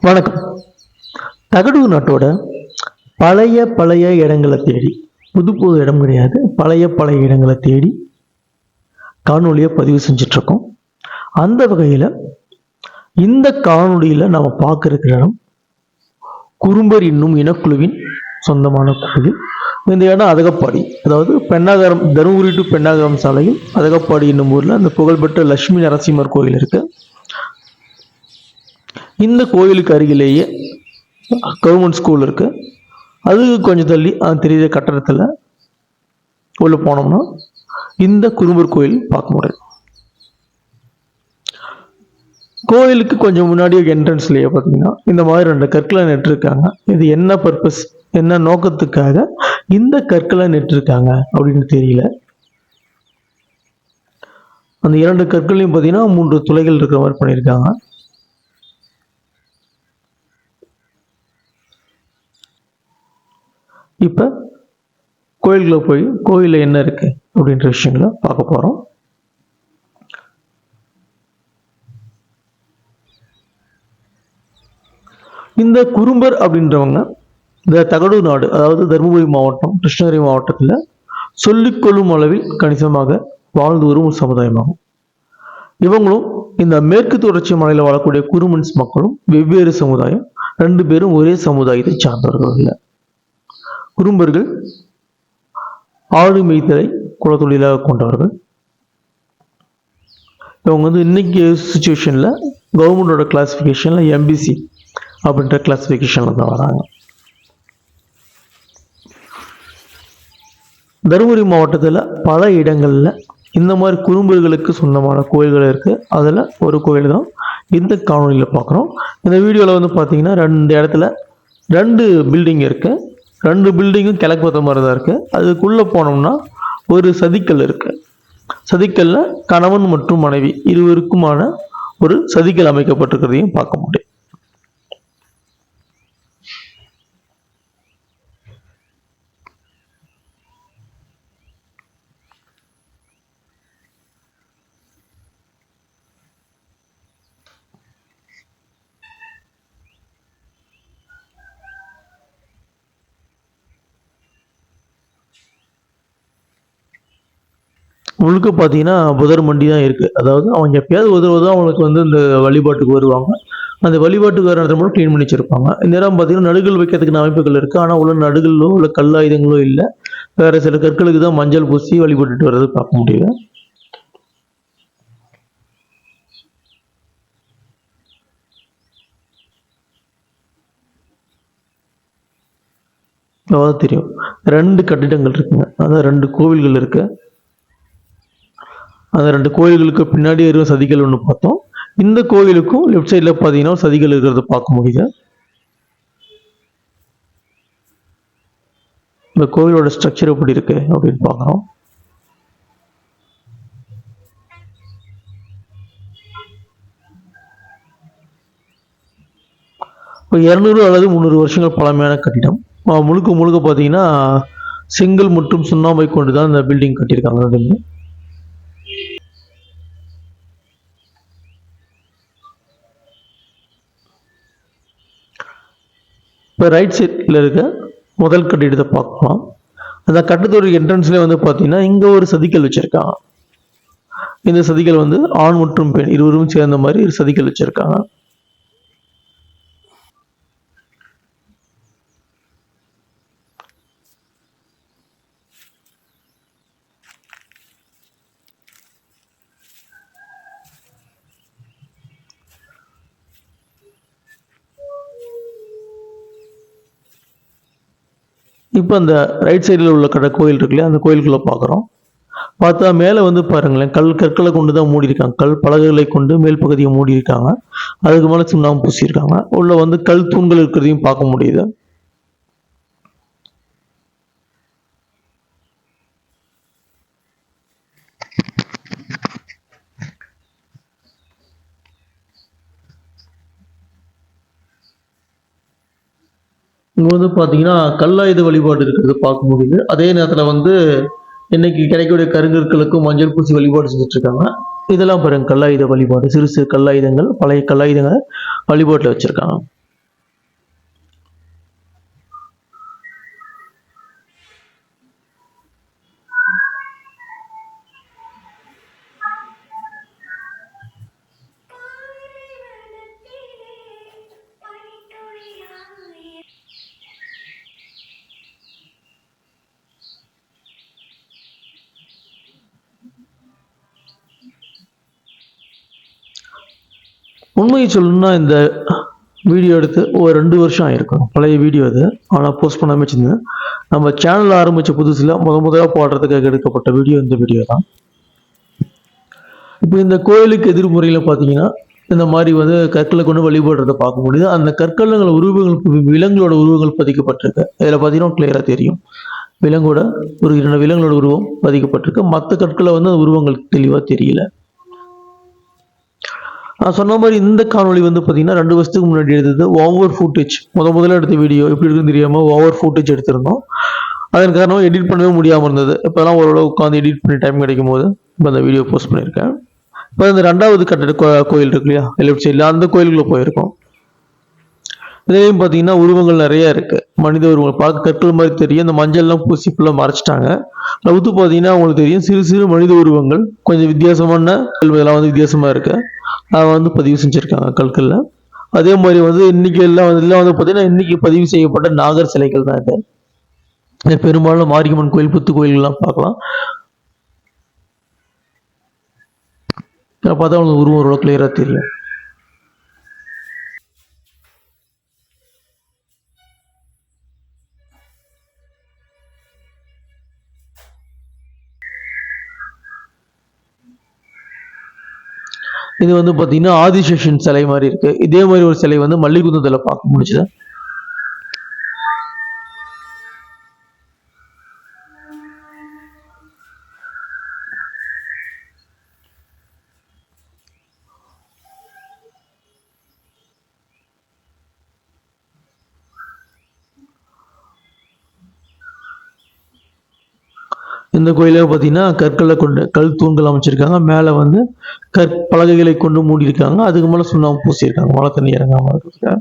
வணக்கம். தகடு நாட்டோட பழைய இடங்களை தேடி, புது இடம் கிடையாது, பழைய இடங்களை தேடி காணொலியை பதிவு செஞ்சுட்டு இருக்கோம். அந்த வகையில் இந்த காணொலியில் நாம் பார்க்க இருக்கிற இடம் குறும்பர் என்னும் இனக்குழுவின் சொந்தமான கோயில். இந்த இடம் அதகப்பாடி, அதாவது பெண்ணாகரம், தருமபுரி டு பெண்ணாகரம் சாலையில் அதகப்பாடி என்னும் ஊரில் அந்த புகழ்பெற்ற லட்சுமி நரசிம்மர் கோயில் இருக்கு. இந்த கோயிலுக்கு அருகிலேயே கவர்மெண்ட் ஸ்கூல் இருக்கு. அது கொஞ்சம் தள்ளி தெரியுற கட்டடத்தில் உள்ள போனோம்னா இந்த குறும்பர் கோயில் பார்க்க முடியும். கோயிலுக்கு கொஞ்சம் முன்னாடி என்ட்ரன்ஸ்லயே பார்த்தீங்கன்னா இந்த மாதிரி 2 கற்களை நெட்டிருக்காங்க. இது என்ன பர்பஸ், என்ன நோக்கத்துக்காக இந்த கற்களை நெட்டிருக்காங்க அப்படின்னு தெரியல. அந்த 2 கற்களையும் பார்த்தீங்கன்னா 3 துளைகள் இருக்கிற மாதிரி பண்ணியிருக்காங்க. இப்போ கோயிலுக்குள்ள போய் கோயிலில் என்ன இருக்கு அப்படின்ற விஷயங்களை பார்க்க போகிறோம். இந்த குறும்பர் அப்படின்றவங்க இந்த தகடு நாடு, அதாவது தருமபுரி மாவட்டம், கிருஷ்ணகிரி மாவட்டத்தில் சொல்லிக்கொள்ளும் அளவில் கணிசமாக வாழ்ந்து வரும் ஒரு சமுதாயமாகும். இவங்களும் இந்த மேற்கு தொடர்ச்சி மலையில் வாழக்கூடிய குறுமன்ஸ் மக்களும் வெவ்வேறு சமுதாயம், 2 பேரும் ஒரே சமுதாயத்தை சார்ந்தவர்கள் இல்லை. குறும்பர்கள் ஆடு மேய்த்தலை குலத்தொழிலாக கொண்டவர்கள். இவங்க இன்னைக்கு சுச்சுவேஷன்ல கவர்மெண்டோட கிளாசிஃபிகேஷன்ல எம்பிசி அப்படின்ற கிளாசிஃபிகேஷன்ல தான் வராங்க. தருமபுரி மாவட்டத்தில் பல இடங்கள்ல இந்த மாதிரி குறும்பர்களுக்கு சொந்தமான கோயில்கள் இருக்கு. அதில் ஒரு கோயில் தான் இந்த காணொலியில் பார்க்குறோம். இந்த வீடியோவில் பார்த்தீங்கன்னா 2 இடத்துல 2 பில்டிங் இருக்கு. 2 பில்டிங்கும் கிழக்கு பார்த்த மாதிரி தான் இருக்கு. அதுக்குள்ள போனோம்னா ஒரு சதிக்கல் இருக்கு. சதிக்கல்ல கணவன் மற்றும் மனைவி இருவருக்குமான ஒரு சதிக்கல் அமைக்கப்பட்டிருக்கிறதையும் பார்க்க முடியும். முழுக்க பார்த்தீங்கன்னா புதர் மண்டி தான் இருக்குது. அதாவது அவங்க எப்பயாவது உதவுதான் அவங்களுக்கு இந்த வழிபாட்டுக்கு வருவாங்க. அந்த வழிபாட்டுக்கு வர இடத்துல மட்டும் க்ளீன் பண்ணி வச்சிருப்பாங்க. இந்த நேரம் பார்த்தீங்கன்னா நடுகள் வைக்கிறதுக்கு அமைப்புகள் இருக்குது. ஆனால் உள்ள நடுகளோ உள்ள கல்லாயுதங்களோ இல்லை. வேற சில கற்களுக்கு தான் மஞ்சள் பூசி வழிபட்டுட்டு வர்றது பார்க்க முடியுது. அதாவது தெரியும் 2 கட்டிடங்கள் இருக்குங்க. அதாவது 2 கோவில்கள் இருக்கு. அந்த 2 கோயில்களுக்கு பின்னாடி இருக்கும் சதிகள் ஒன்று பார்த்தோம். இந்த கோயிலுக்கும் லெஃப்ட் சைடில் பார்த்தீங்கன்னா சதிகள் இருக்கிறத பார்க்க முடியுது. இந்த கோயிலோட ஸ்ட்ரக்சர் எப்படி இருக்கு அப்படின்னு பார்க்குறோம். இப்போ 200 அல்லது 300 வருஷங்கள் பழமையான கட்டிடம். முழுக்க பார்த்தீங்கன்னா செங்கல் மற்றும் சுண்ணாம்பை கொண்டு தான் இந்த பில்டிங் கட்டியிருக்காங்க. இப்போ ரைட் சைடில் இருக்க முதல் கட்டிடத்தை பார்க்கலாம். அந்த கட்டத்தோட என்ட்ரன்ஸ்லேயே பார்த்தீங்கன்னா இங்கே ஒரு சதிக்கல் வச்சுருக்காங்க. இந்த சதிக்கல் ஆண் மற்றும் பெண் இருவரும் சேர்ந்த மாதிரி ஒரு சதிக்கல் வச்சுருக்காங்க. இப்போ அந்த ரைட் சைடில் உள்ள கோயில் இருக்குல்லையா, அந்த கோயிலுக்குள்ள பார்க்குறோம். பார்த்தா மேலே பாருங்களேன், கற்களை கொண்டு தான் மூடியிருக்காங்க. கல் பலகைகளை கொண்டு மேல் பகுதியை மூடியிருக்காங்க. அதுக்கு மேலே சுண்ணாம்பு பூசியிருக்காங்க. உள்ள கல் தூண்கள் இருக்கிறதையும் பார்க்க முடியுது. இங்கே பார்த்தீங்கன்னா கல்லாயுத வழிபாடு இருக்கிறது பார்க்க முடியுது. அதே நேரத்தில் இன்னைக்கு கிடைக்கக்கூடிய கருங்கற்களுக்கும் மஞ்சள் பூசி வழிபாடு செஞ்சுட்டு இருக்காங்க. இதெல்லாம் பாருங்க, கல்லாயுத வழிபாடு, சிறு சிறு கல்லாயுதங்கள், பழைய கல்லாயுதங்களை வழிபாட்டில் வச்சிருக்காங்க. உண்மையை சொல்லணும்னா இந்த வீடியோ எடுத்து ஒரு 2 வருஷம் ஆயிருக்கும். பழைய வீடியோ அது. ஆனால் போஸ்ட் பண்ணாமல் வச்சுருந்தேன். நம்ம சேனல் ஆரம்பித்த புதுசில் முதலாக போடுறதுக்காக எடுக்கப்பட்ட வீடியோ இந்த வீடியோ தான். இப்போ இந்த கோயிலுக்கு எதிர்முறையில் பார்த்தீங்கன்னா இந்த மாதிரி வந்து கற்களை கொண்டு வழிபடுறதை பார்க்க முடியுது. அந்த கற்களங்கள் உருவங்கள் விலங்குகளோட உருவங்கள் பதிக்கப்பட்டிருக்கு. இதில் பார்த்தீங்கன்னா கிளியராக தெரியும். விலங்கோட ஒரு 2 விலங்குகளோட உருவம் பதிக்கப்பட்டிருக்கு. மற்ற கற்களை வந்து அந்த உருவங்கள் தெளிவாக தெரியல. நான் சொன்ன மாதிரி இந்த காணொலி வந்து பார்த்தீங்கன்னா 2 வருஷத்துக்கு முன்னாடி எடுத்தது. ஓவர் ஃபுட்டேஜ் முதல்ல எடுத்த வீடியோ எப்படி இருக்குன்னு தெரியாமல் ஓவர் ஃபுட்டேஜ் எடுத்திருந்தோம். அதன் காரணமாக எடிட் பண்ணவே முடியாமல் இருந்தது. இப்போலாம் ஓரளவு உட்காந்து எடிட் பண்ணி டைம் கிடைக்கும் போது இப்போ அந்த வீடியோ போஸ்ட் பண்ணியிருக்கேன். இப்போ இந்த 2வது கட்டட கோயில் இருக்கு இல்லையா, லெஃப்ட் சைடில் அந்த கோயிலுக்குள்ளே போயிருக்கோம். இதுலேயும் பார்த்தீங்கன்னா உருவங்கள் நிறைய இருக்கு. மனித உருவங்கள் பார்க்க கற்கள் மாதிரி தெரியும். இந்த மஞ்சள்லாம் பூசி ஃபுல்லாக மறைச்சிட்டாங்க. லவுத்து பார்த்தீங்கன்னா உங்களுக்கு தெரியும் சிறு சிறு மனித உருவங்கள் கொஞ்சம் வித்தியாசமான இதெல்லாம் வந்து வித்தியாசமாக இருக்கு. அதை வந்து பதிவு செஞ்சுருக்காங்க கற்களில். அதே மாதிரி வந்து இன்னைக்கு எல்லாம் வந்து பார்த்தீங்கன்னா இன்னைக்கு பதிவு செய்யப்பட்ட நாகர் சிலைகள் தான் இது. பெரும்பாலும் மாரியம்மன் கோயில் புத்து கோயில்கள்லாம் பார்க்கலாம். பார்த்தா உங்களுக்கு உருவம் ஓரளவு கிளியராக தெரியும். இது வந்து பார்த்தீங்கன்னா ஆதிசேஷன் சிலை மாதிரி இருக்கு. இதே மாதிரி ஒரு சிலை வந்து மல்லிகுந்தத்தில் பார்க்க முடிச்சுது. இந்த கோயிலே பார்த்தீங்கன்னா கற்களை கொண்டு கல் தூண்கள் அமைச்சிருக்காங்க. மேலே வந்து கற்பலகைகளை கொண்டு மூடியிருக்காங்க. அதுக்கு மேலே சுண்ணாம்பு பூசியிருக்காங்க மழை தண்ணி இறங்காம இருக்கிறதுக்காக.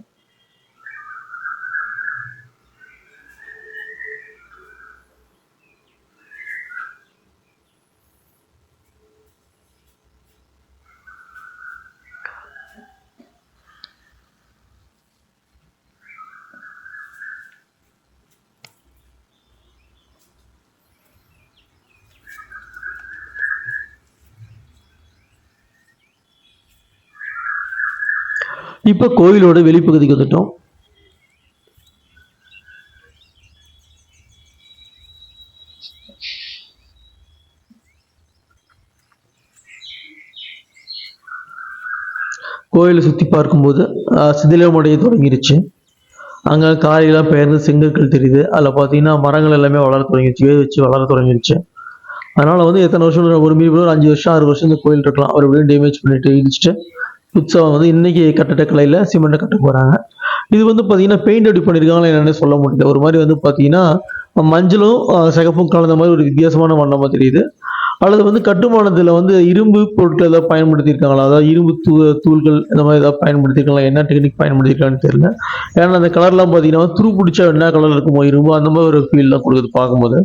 இப்ப கோயிலோட வெளிப்பகுதிக்கு வந்துட்டோம். கோயிலை சுற்றி பார்க்கும்போது சிதிலமடைய தொடங்கிருச்சு. அங்கே காலையெல்லாம் பெயர்ந்து செங்கற்கள் தெரியுது. அதில் பார்த்தீங்கன்னா மரங்கள் எல்லாமே வளர தொடங்கிடுச்சு, வேர் வச்சு வளர தொடங்கிடுச்சு. அதனால் வந்து எத்தனை வருஷம் ஒரு மீறி ஒரு 5 வருஷம் 6 வருஷம் இந்த கோயில் இருக்கலாம். அவர் எப்படியும் டேமேஜ் பண்ணிட்டு இடிச்சுட்டு புதுசாக வந்து இன்னைக்கு கட்டடக்கலையில் சிமெண்ட்டை கட்ட போகிறாங்க. இது வந்து பார்த்தீங்கன்னா பெயிண்ட் அப்படி பண்ணியிருக்காங்களா என்னன்னு சொல்ல முடியல. ஒரு மாதிரி வந்து பார்த்தீங்கன்னா மஞ்சளும் சிகப்பும் கலந்த மாதிரி ஒரு வித்தியாசமான வண்ணமாக தெரியுது. அல்லது வந்து கட்டுமானத்தில் வந்து இரும்பு பொருட்கள் ஏதாவது பயன்படுத்தியிருக்காங்களா, அதாவது இரும்பு தூள்கள் இந்த மாதிரி ஏதாவது பயன்படுத்தியிருக்காங்களா, என்ன டெக்னிக் பயன்படுத்தியிருக்காங்கன்னு தெரியல. ஏன்னா அந்த கலர்லாம் பார்த்தீங்கன்னா துரு பிடிச்சா என்ன கலர் இருக்குமோ இரும்பு அந்த மாதிரி ஒரு ஃபீல்லாம் கொடுக்குது பார்க்கும்போது.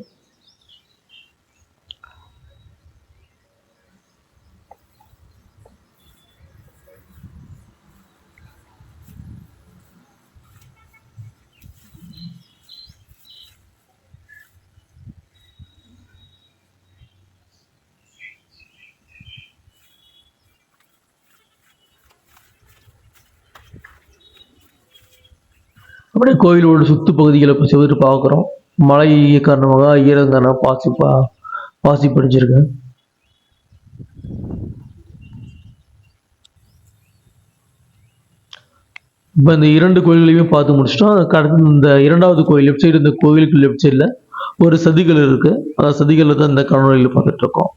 அப்படியே கோயிலோட சுத்து பகுதிகளை இப்போ செவரு பார்க்குறோம். மழை காரணமாக ஈரங்கான பாசி படிஞ்சிருக்கு. இப்போ இந்த 2 கோயில்களையுமே பார்த்து முடிச்சிட்டோம். அடுத்து இந்த 2வது கோயில் லெஃப்ட் சைடு, இந்த கோயிலுக்கு லெஃப்ட் சைடில் ஒரு சதிகள் இருக்கு. அந்த சதிகளில் தான் இந்த காணொலியில் பார்த்துட்டு இருக்கோம்.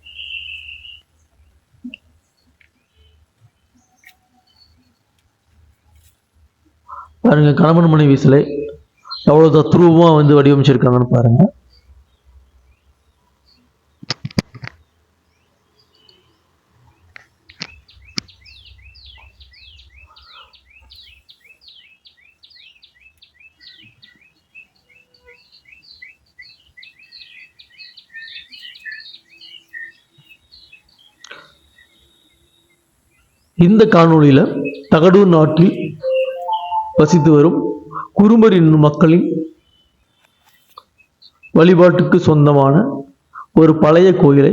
பாருங்க கணவன் மனைவி சிலை எவ்வளவு தத்ரூபமா வந்து வடிவமைச்சிருக்காங்கன்னு பாருங்க. இந்த காணொளியில தகடூர் நாட்டில் வசித்து வரும் குறும்பர் என்னும் மக்களின் வழிபாட்டுக்கு சொந்தமான ஒரு பழைய கோயிலை,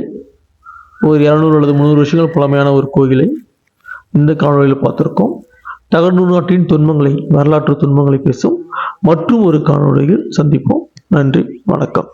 ஒரு 200 அல்லது 300 வருஷங்கள் பழமையான ஒரு கோயிலை இந்த காணொலியில் பார்த்துருக்கோம். தகடு நாட்டின் துன்பங்களை, வரலாற்று துன்பங்களை பேசும் மற்றும் ஒரு காணொளியில் சந்திப்போம். நன்றி, வணக்கம்.